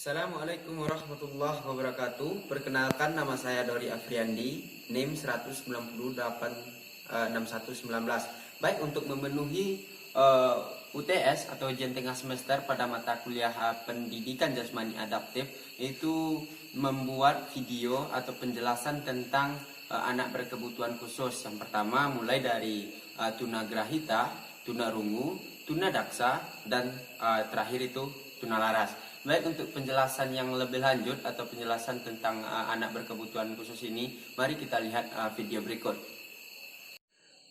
Assalamualaikum warahmatullahi wabarakatuh. Perkenalkan, nama saya Dori Afriandi, NIM 1986119. Baik, untuk memenuhi UTS atau ujian tengah semester pada mata kuliah pendidikan jasmani adaptif, itu membuat video atau penjelasan tentang anak berkebutuhan khusus. Yang pertama mulai dari tunagrahita, tunarungu, tunadaksa, dan terakhir itu tunalaras. Baik, untuk penjelasan yang lebih lanjut atau penjelasan tentang anak berkebutuhan khusus ini, mari kita lihat video berikut.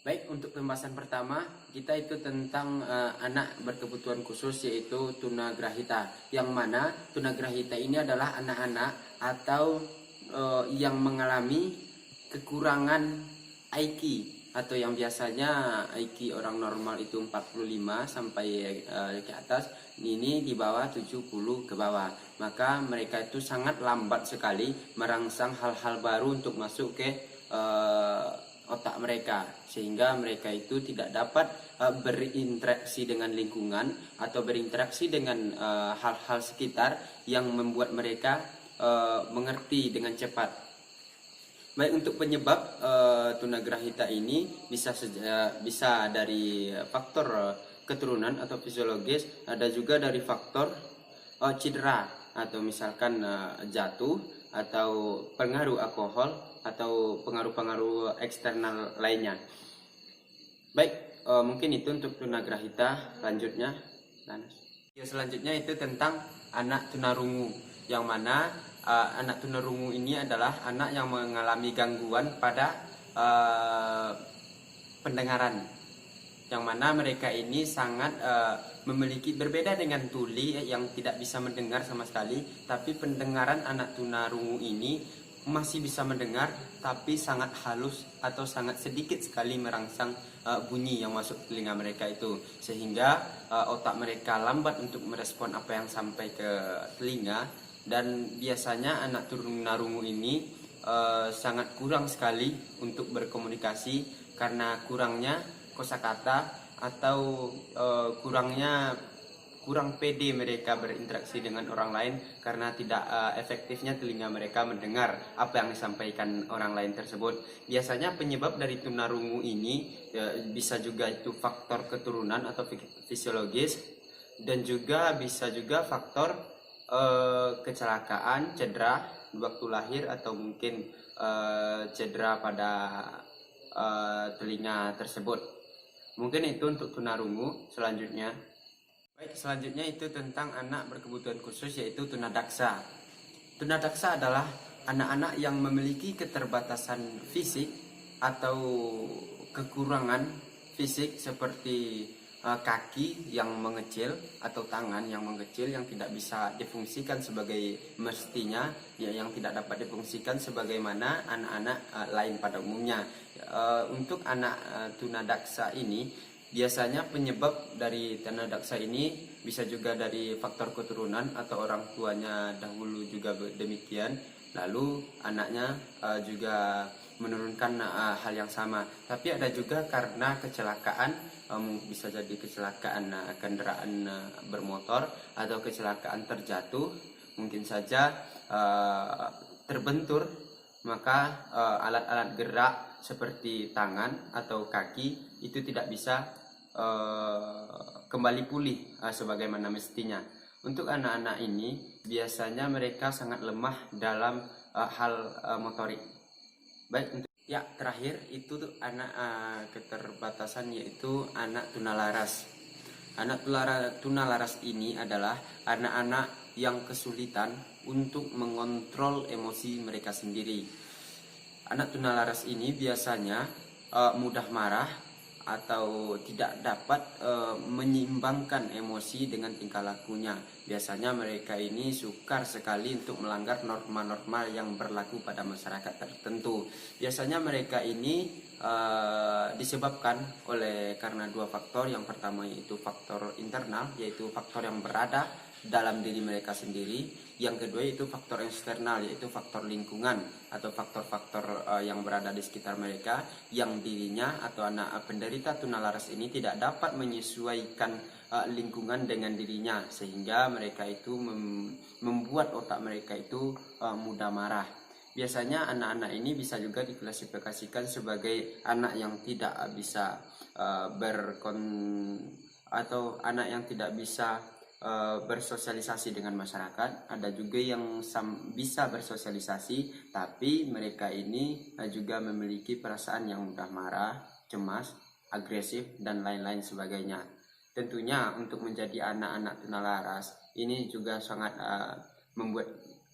Baik, untuk pembahasan pertama kita itu tentang anak berkebutuhan khusus, yaitu tunagrahita. Yang mana tunagrahita ini adalah anak-anak atau yang mengalami kekurangan IQ, atau yang biasanya IQ orang normal itu 45 sampai ke atas, ini di bawah 70 ke bawah. Maka mereka itu sangat lambat sekali merangsang hal-hal baru untuk masuk ke otak mereka, sehingga mereka itu tidak dapat berinteraksi dengan lingkungan atau berinteraksi dengan hal-hal sekitar yang membuat mereka mengerti dengan cepat. Baik, untuk penyebab tunagrahita ini bisa dari faktor keturunan atau fisiologis, ada juga dari faktor cedera atau misalkan jatuh atau pengaruh alkohol atau pengaruh-pengaruh eksternal lainnya. Baik, mungkin itu untuk tunagrahita. Lanjutnya, selanjutnya itu tentang anak tunarungu, yang mana anak tunarungu ini adalah anak yang mengalami gangguan pada pendengaran, yang mana mereka ini sangat memiliki, berbeda dengan tuli yang tidak bisa mendengar sama sekali, tapi pendengaran anak tunarungu ini masih bisa mendengar, tapi sangat halus atau sangat sedikit sekali merangsang bunyi yang masuk telinga mereka itu, sehingga otak mereka lambat untuk merespon apa yang sampai ke telinga. Dan biasanya anak tunarungu ini sangat kurang sekali untuk berkomunikasi karena kurangnya kosakata atau kurang pede mereka berinteraksi dengan orang lain, karena tidak efektifnya telinga mereka mendengar apa yang disampaikan orang lain tersebut. Biasanya penyebab dari tunarungu ini bisa juga itu faktor keturunan atau fisiologis, dan juga bisa juga faktor kecelakaan, cedera waktu lahir, atau mungkin cedera pada telinga tersebut. Mungkin itu untuk tunarungu. Selanjutnya, baik, selanjutnya itu tentang anak berkebutuhan khusus, yaitu tunadaksa. Tunadaksa adalah anak-anak yang memiliki keterbatasan fisik atau kekurangan fisik seperti kaki yang mengecil atau tangan yang mengecil, yang tidak bisa difungsikan sebagai mestinya, yang tidak dapat difungsikan sebagaimana anak-anak lain pada umumnya. Untuk anak tunadaksa ini, biasanya penyebab dari tunadaksa ini bisa juga dari faktor keturunan atau orang tuanya dahulu juga demikian, lalu anaknya juga menurunkan hal yang sama. Tapi ada juga karena kecelakaan, bisa jadi kecelakaan kendaraan bermotor atau kecelakaan terjatuh, mungkin saja terbentur, maka alat-alat gerak seperti tangan atau kaki itu tidak bisa kembali pulih sebagaimana mestinya. Untuk anak-anak ini biasanya mereka sangat lemah dalam hal motorik. Baik, untuk terakhir itu anak keterbatasan, yaitu anak tunalaras. Anak tunalaras ini adalah anak-anak yang kesulitan untuk mengontrol emosi mereka sendiri. Anak tunalaras ini biasanya mudah marah atau tidak dapat menyeimbangkan emosi dengan tingkah lakunya. Biasanya mereka ini sukar sekali untuk melanggar norma-norma yang berlaku pada masyarakat tertentu. Biasanya mereka ini disebabkan karena dua faktor. Yang pertama yaitu faktor internal, yaitu faktor yang berada dalam diri mereka sendiri. Yang kedua yaitu faktor eksternal, yaitu faktor lingkungan atau faktor-faktor yang berada di sekitar mereka, yang dirinya atau anak penderita tunalaras ini tidak dapat menyesuaikan lingkungan dengan dirinya, sehingga mereka itu membuat otak mereka itu mudah marah. Biasanya anak-anak ini bisa juga diklasifikasikan sebagai anak yang tidak bisa atau anak yang tidak bisa bersosialisasi dengan masyarakat. Ada juga yang bisa bersosialisasi, tapi mereka ini juga memiliki perasaan yang mudah marah, cemas, agresif, dan lain-lain sebagainya. Tentunya untuk menjadi anak-anak tunalaras ini juga sangat membuat,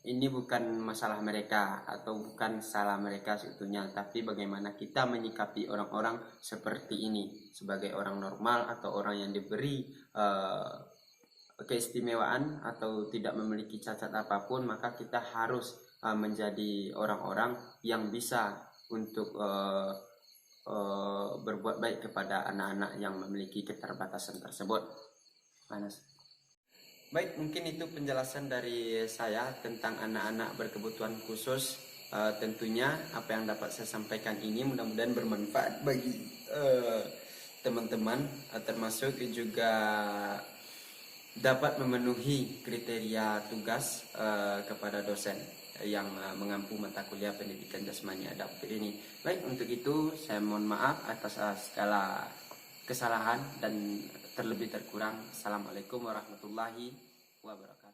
ini bukan masalah mereka atau bukan salah mereka sebetulnya, tapi bagaimana kita menyikapi orang-orang seperti ini sebagai orang normal atau orang yang diberi keistimewaan atau tidak memiliki cacat apapun. Maka kita harus menjadi orang-orang yang bisa untuk berbuat baik kepada anak-anak yang memiliki keterbatasan tersebut. Panas. Baik, mungkin itu penjelasan dari saya tentang anak-anak berkebutuhan khusus. Tentunya apa yang dapat saya sampaikan ini mudah-mudahan bermanfaat bagi teman-teman, termasuk juga dapat memenuhi kriteria tugas kepada dosen yang mengampu mata kuliah pendidikan jasmani adaptif ini. Baik, untuk itu saya mohon maaf atas segala kesalahan dan terlebih terkurang. Assalamualaikum warahmatullahi wabarakatuh.